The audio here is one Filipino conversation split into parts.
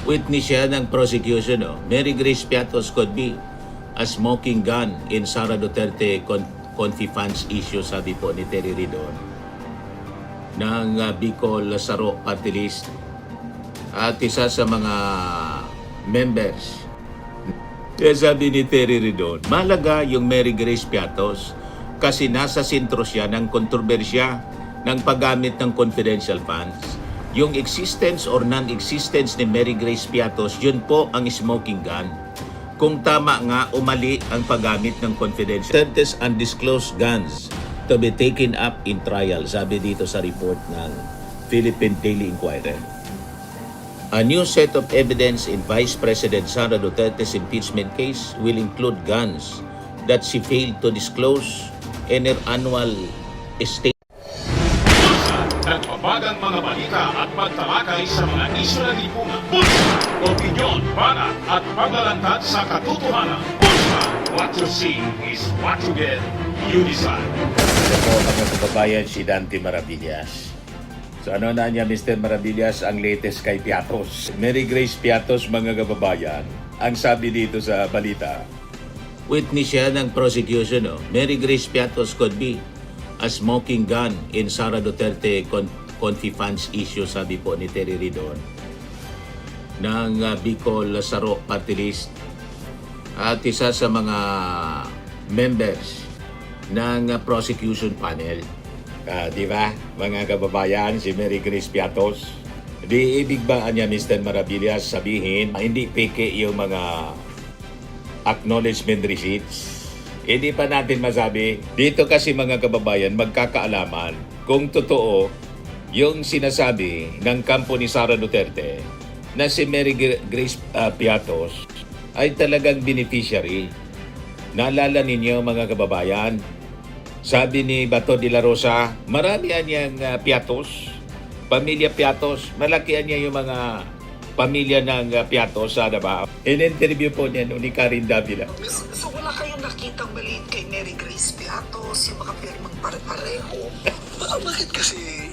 Witness siya ng prosecution. Mary Grace Piatos could be a smoking gun in Sara Duterte Confi funds issue, sabi po ni Terry Ridon ng Bicol Saro Party List at isa sa mga members. Kaya sabi ni Terry Ridon, malaga yung Mary Grace Piatos kasi nasa sentro siya ng kontrobersya ng paggamit ng confidential funds. Yung existence or non-existence ni Mary Grace Piatos, yun po ang smoking gun. Kung tama nga, umali ang paggamit ng confidential Duterte's undisclosed guns to be taken up in trial, sabi dito sa report ng Philippine Daily Inquirer. A new set of evidence in Vice President Sara Duterte's impeachment case will include guns that she failed to disclose in her annual state. Nagbabagang mga balita at pagtalakay sa mga isyu ng lipunan. Bulsa! Opinyon, banat at paglalantad sa katotohanan. Bulsa! What you see is what you get. You decide. Ito po mga kababayan, si Dante Maravillas. So ano na niya, Mr. Maravillas, ang latest kay Piatos. Mary Grace Piatos, mga kababayan, ang sabi dito sa balita. Witness siya ng prosecution. Mary Grace Piatos could be a smoking gun in Sara Duterte Confi funds issue, sabi po ni Terry Ridon ng Bicol Saro Party List at isa sa mga members ng prosecution panel. Di ba, mga kababayan, si Mary Grace Piatos, di ibig ba niya, Mr. Maravillas, sabihin hindi peke yung mga acknowledgement receipts? Hindi pa natin masabi. Dito kasi mga kababayan, magkakaalaman kung totoo yung sinasabi ng kampo ni Sara Duterte na si Mary Grace Piatos ay talagang beneficiary. Naalala ninyo mga kababayan, sabi ni Bato de la Rosa, marami niyang Piatos, pamilya Piatos, malaki niya yung mga pamilya ng Piatos sa Davao. In-interview po niya ni Karin Davila. So wala kayong nakitang maliit kay Mary Grace Piatos, yung mga pirmang pare-pareho? Bakit kasi?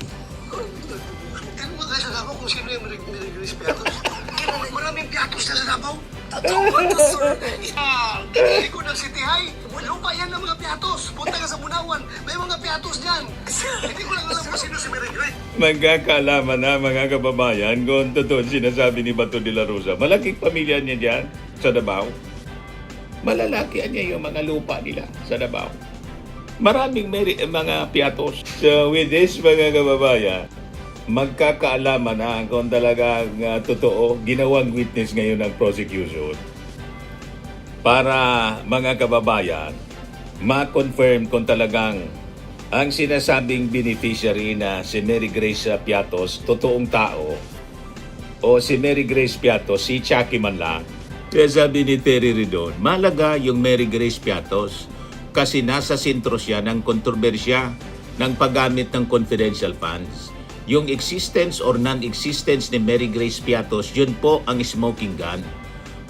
Ano mga kayo sa Davao kung sino yung Mary Grace Piatos? Kailangan maraming Piatos na sa Davao? Totoo, sir. Hindi ko ng City High. Lupa yan ng mga Piatos. Punta ka sa Bunawan. May mga Piatos dyan. Hindi ko lang alam kung sino si Mary Grace. Magkakaalaman na mga kababayan kung totoo sinasabi ni Bato de la Rosa. Malaking pamilya niya dyan sa Davao. Malalaki niya yung mga lupa nila sa Davao. Maraming mga Piatos. So with this mga kababayan, magkakaalaman na kung talagang totoo, ginawang witness ngayon ng prosecution para mga kababayan ma-confirm kung talagang ang sinasabing beneficiary na si Mary Grace Piatos totoong tao o si Mary Grace Piatos si Chucky man lang. Kaya sabi ni Terry Ridon, malaga yung Mary Grace Piatos kasi nasa sentro siya ng kontrobersya ng paggamit ng confidential funds. Yung existence or non-existence ni Mary Grace Piatos, yun po ang smoking gun.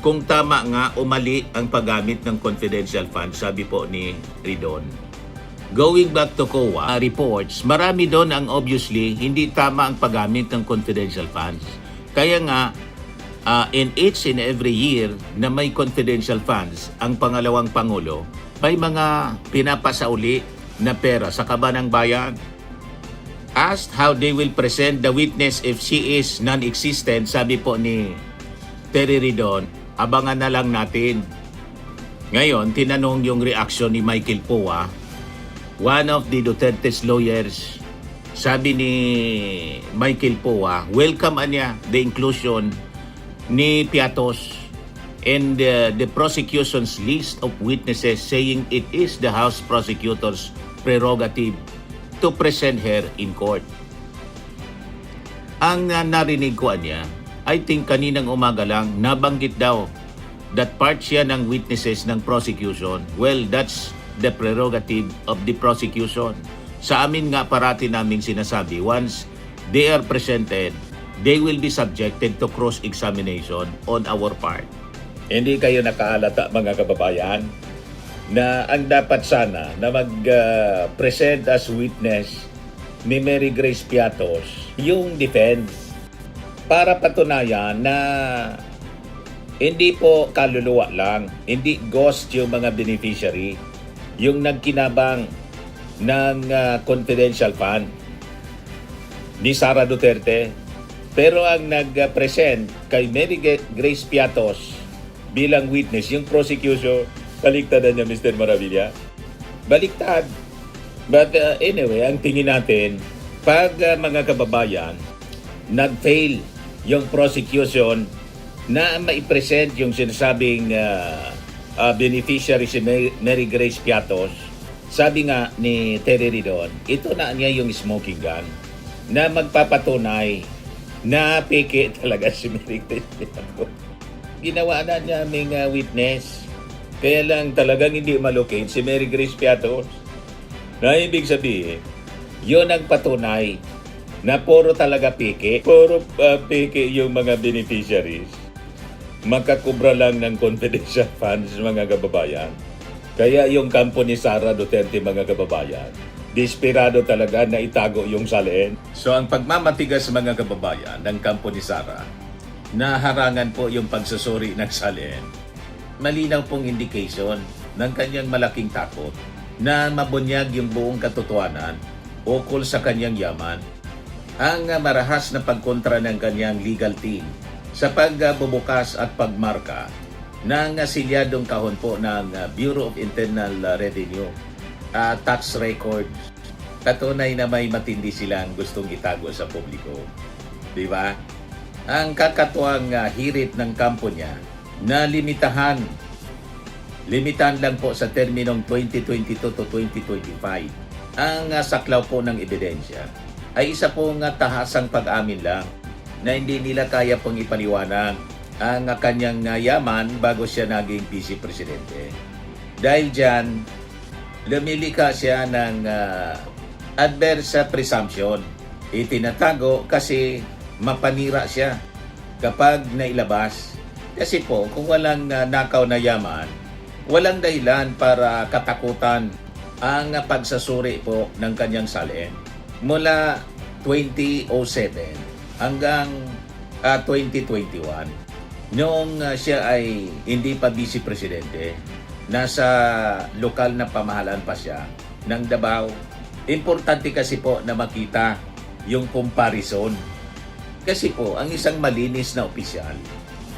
Kung tama nga, umali ang paggamit ng confidential funds, sabi po ni Ridon. Going back to COA reports, marami doon ang obviously hindi tama ang paggamit ng confidential funds. Kaya nga, in each and every year na may confidential funds, ang pangalawang Pangulo, may mga pinapasauli na pera sa kabanang bayan. Asked how they will present the witness if she is non-existent, sabi po ni Terry Ridon, abangan na lang natin. Ngayon, tinanong yung reaction ni Michael Poa, one of the Duterte's lawyers. Sabi ni Michael Poa, welcome niya the inclusion ni Piatos in the prosecution's list of witnesses, saying it is the House prosecutor's prerogative to present her in court. Ang narinig ko niya, I think kaninang umaga lang, nabanggit daw that part siya ng witnesses ng prosecution. Well, that's the prerogative of the prosecution. Sa amin nga parati naming sinasabi, once they are presented, they will be subjected to cross-examination on our part. Hindi kayo nakaalata mga kababayan na ang dapat sana na mag-present as witness ni Mary Grace Piatos yung defense. para patunayan na hindi po kaluluwa lang, hindi ghost yung mga beneficiary, yung nagkinabang ng confidential fund ni Sara Duterte. Pero ang nag-present kay Mary Grace Piatos bilang witness, yung prosecution, baliktadan niya, Mr. Maravilla. Baliktad. But anyway, ang tingin natin, pag mga kababayan, nag-fail yung prosecution na maipresent yung sinasabing beneficiary si Mary Grace Piatos, sabi nga ni Terry Ridon, ito na niya yung smoking gun na magpapatunay na peke talaga si Mary Grace Piatos. Ginawa na niya aming witness. Kaya lang talagang hindi malocate si Mary Grace Piatos. Na ibig sabihin, yun ang patunay na puro talaga peke. Puro peke yung mga beneficiaries. Magkakubra lang ng confidential funds mga kababayan. Kaya yung kampo ni Sara Duterte mga kababayan, desperado talaga na itago yung salin. So ang pagmamatigas mga kababayan ng kampo ni Sara, naharangan po yung pagsusuri ng salin. Malinaw pong indication ng kanyang malaking takot na mabunyag yung buong katotohanan ukol sa kanyang yaman. Ang marahas na pagkontra ng kanyang legal team sa pagbubukas at pagmarka ng silyadong kahon po ng Bureau of Internal Revenue tax records. Katunay na may matindi silang gustong itago sa publiko. Di ba? Ang kakatuwang hirit ng kampo niya na limitahan lang po sa terminong 2022 to 2025 ang saklaw po ng ebidensya ay isa pong tahasang pag-amin lang na hindi nila kaya pong ipaliwanag ang kanyang yaman bago siya naging vice presidente. Dahil dyan, lumilika siya ng adverse presumption. Itinatago kasi mapanira siya kapag nailabas. Kasi po, kung walang nakaw na yaman, walang dahilan para katakutan ang pagsasuri po ng kanyang salin. Mula 2007 hanggang 2021, noong siya ay hindi pa vice presidente, nasa lokal na pamahalaan pa siya ng Davao. Importante kasi po na makita yung comparison. Kasi po, ang isang malinis na opisyal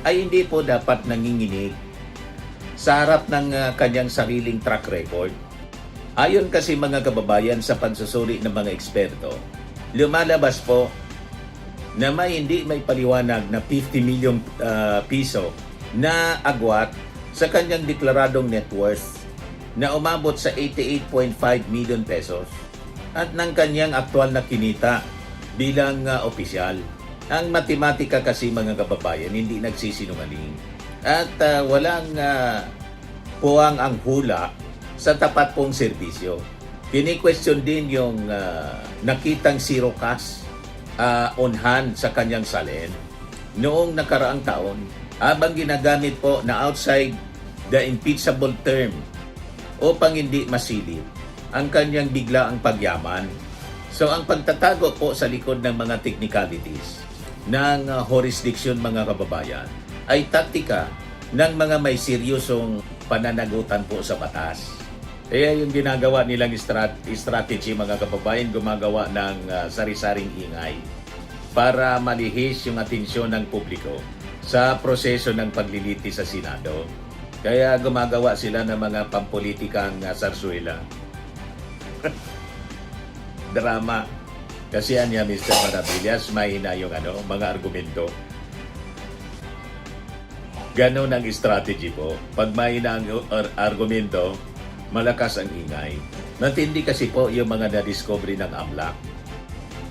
ay hindi po dapat nanginginig sa harap ng kanyang sariling track record. Ayon kasi mga kababayan sa pagsusuri ng mga eksperto, lumalabas po na hindi may paliwanag na 50 million piso na agwat sa kanyang deklaradong net worth na umabot sa 88.5 million pesos at ng kanyang aktual na kinita bilang opisyal. Ang matematika kasi mga kababayan hindi nagsisinungaling at walang puwang ang hula sa tapat pong serbisyo. Kini-question din yung nakitang zero cash on hand sa kanyang salin noong nakaraang taon habang ginagamit po na outside the impeachable term upang hindi masilip ang kanyang biglaang pagyaman. So ang pagtatago po sa likod ng mga technicalities ng jurisdiction mga kababayan ay taktika ng mga may seryosong pananagutan po sa batas. Kaya yung ginagawa nilang strategy mga kababayan, gumagawa ng sari-saring ingay para malihis yung atensyon ng publiko sa proseso ng pagliliti sa Senado. Kaya gumagawa sila ng mga pampolitikang sarsuela. Drama. Kasi anya Mr. Maravillas, mahina yung mga argumento. Ganon ang strategy po. Pag mahina ang argumento, malakas ang ingay. Matindi kasi po yung mga na-discovery ng AMLAC.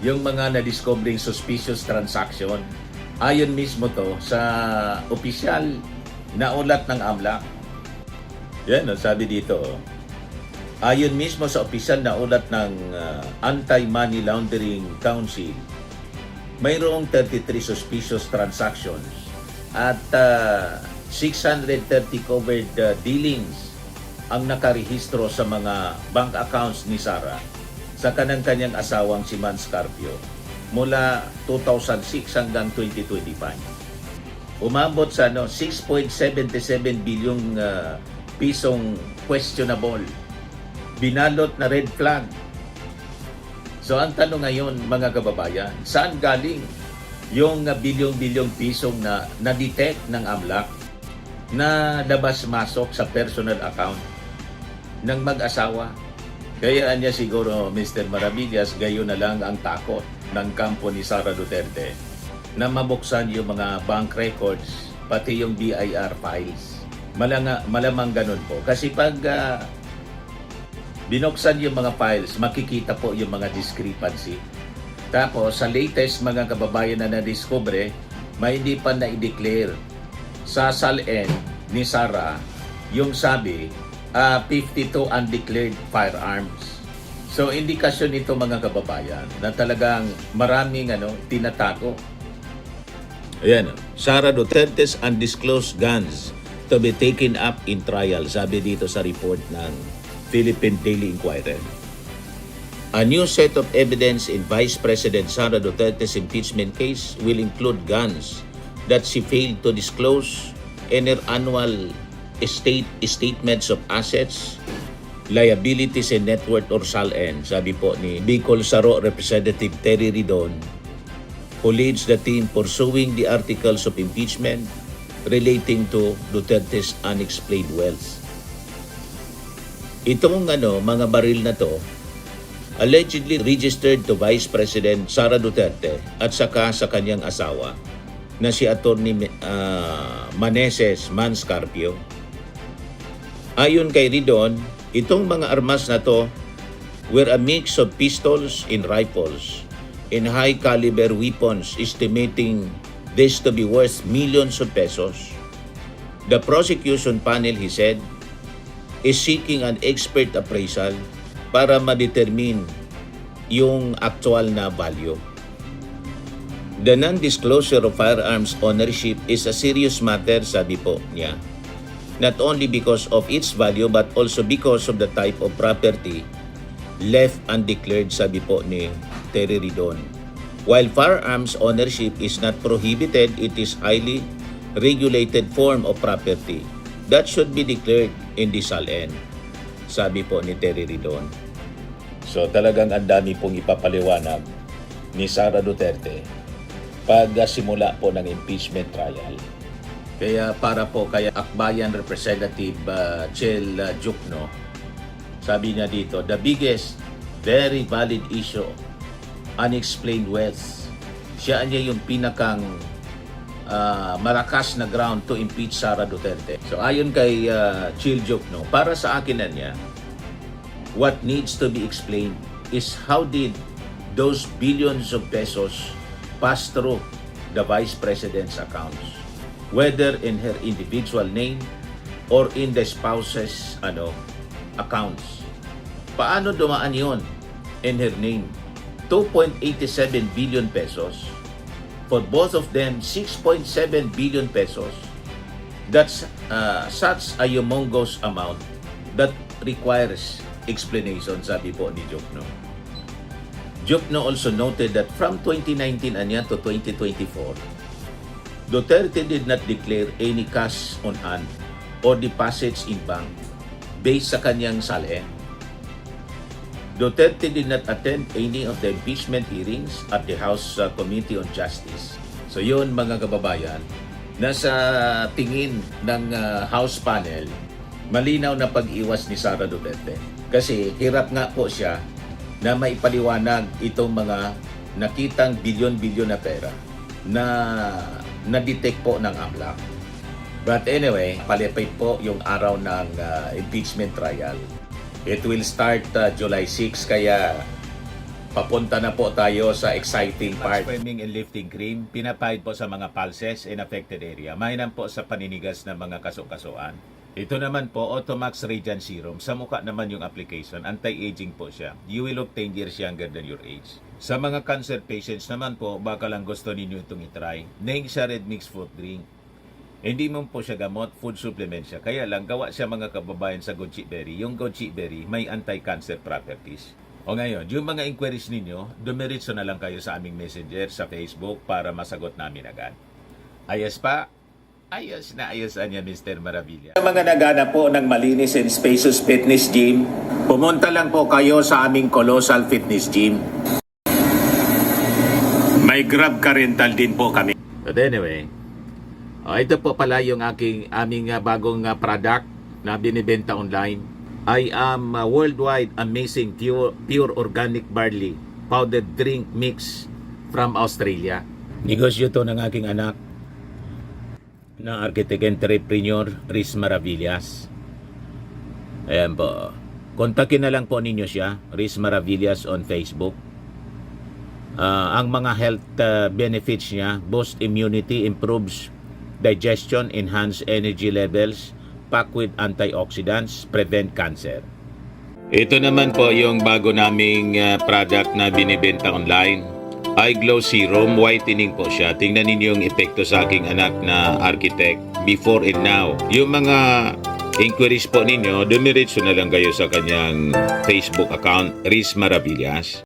Yung mga na-discovery suspicious transaction. Ayon mismo to sa opisyal na ulat ng AMLAC. Yan, sabi dito. Ayon mismo sa opisyal na ulat ng Anti-Money Laundering Council, mayroong 33 suspicious transactions at 630 covered dealings ang nakarehistro sa mga bank accounts ni Sara sa kanang-kanyang asawang si Man Scarpio mula 2006 hanggang 2025. Umabot sa 6.77 bilyong pisong questionable. Binalot na red flag. So ang tanong ngayon mga kababayan, saan galing yung bilyong-bilyong pisong na na-detect ng AMLAC na labas-masok sa personal account ng mag-asawa? Kaya niya siguro, Mr. Maravillas, gayon na lang ang takot ng kampo ni Sara Duterte na mabuksan yung mga bank records, pati yung BIR files. Malamang ganun po. Kasi pag binuksan yung mga files, makikita po yung mga discrepancy. Tapos, sa latest mga kababayan na na-discover, may hindi pa na-declare sa SALN ni Sara yung sabi, 52 undeclared firearms. So, indikasyon nito mga kababayan na talagang maraming tinatago. Ayan, Sara Duterte's undisclosed guns to be taken up in trial, sabi dito sa report ng Philippine Daily Inquirer. A new set of evidence in Vice President Sara Duterte's impeachment case will include guns that she failed to disclose in her annual statements of assets, liabilities and net worth or SALN, sabi po ni Bicol Saro Representative Terry Ridon, who leads the team pursuing the articles of impeachment relating to Duterte's unexplained wealth. Itong mga baril na to allegedly registered to Vice President Sara Duterte at saka sa kanyang asawa na si Atty. Maneses Manscarpio. Ayon kay Ridon, itong mga armas na to were a mix of pistols and rifles and high-caliber weapons, estimating this to be worth millions of pesos. The prosecution panel, he said, is seeking an expert appraisal para ma-determine yung actual na value. The non-disclosure of firearms ownership is a serious matter, sabi po niya. Not only because of its value but also because of the type of property left undeclared, sabi po ni Terry Ridon. While firearms ownership is not prohibited, it is highly regulated form of property that should be declared in the SALN, sabi po ni Terry Ridon. So talagang ang dami pong ipapaliwanag ni Sara Duterte pag simula po ng impeachment trial. Kaya para po kay Akbayan Representative Chel Jukno, sabi niya dito, the biggest, very valid issue, unexplained wealth. Siya niya yung pinakang malakas na ground to impeach Sara Duterte. So ayon kay Chel Jukno, para sa akin na niya, what needs to be explained is how did those billions of pesos pass through the Vice President's accounts, whether in her individual name or in the spouse's accounts. Paano dumaan yon in her name? 2.87 billion pesos. For both of them, 6.7 billion pesos. That's such a humongous amount that requires explanation, sabi po ni Jukno. Jukno also noted that from 2019 to 2024, Duterte did not declare any cash on hand or deposits in bank based sa kanyang SALN. Duterte did not attend any of the impeachment hearings at the House Committee on Justice. So yun mga kababayan, nasa tingin ng House panel, malinaw na pag-iwas ni Sara Duterte. Kasi hirap nga po siya na maipaliwanag itong mga nakitang bilyon-bilyon na pera na na-detect po ng AMLAC. But anyway, palipit po yung araw ng impeachment trial. It will start July 6, kaya papunta na po tayo sa exciting part. Swimming and lifting cream, pinapahid po sa mga pulses in affected area. Mainam po sa paninigas ng mga kaso-kasuan. Ito naman po, Automax Radiant Serum. Sa mukha naman yung application, anti-aging po siya. You will look 10 years younger than your age. Sa mga cancer patients naman po, baka lang gusto ninyo itong itry. Neng siya red mixed fruit drink. Hindi mo po siya gamot, food supplement siya. Kaya lang, gawa siya mga kababayan sa goji berry. Yung goji berry may anti-cancer properties. O ngayon, yung mga inquiries ninyo, dumiretso na lang kayo sa aming messenger sa Facebook para masagot namin agad. Ayos pa? Ayos na ayos niya, Mr. Maravilla. Sa mga nagana po ng malinis and spacious fitness gym, pumunta lang po kayo sa aming Colossal Fitness Gym. May Grab ka rental din po kami. But anyway, ito po pala yung aming bagong product na binibenta online. I am worldwide amazing pure organic barley powdered drink mix from Australia. Negosyo to ng aking anak na architect entrepreneur Riz Maravillas. Ayan po. Kontakin na lang po ninyo siya, Riz Maravillas on Facebook. Ang mga health benefits niya, boost immunity, improves digestion, enhance energy levels, packed with antioxidants, prevent cancer. Ito naman po yung bago naming product na binibenta online. Eye Glow Serum, whitening po siya. Tingnan ninyo yung epekto sa aking anak na architect before and now. Yung mga inquiries po ninyo, dumiretso na lang kayo sa kanyang Facebook account, Riz Maravillas.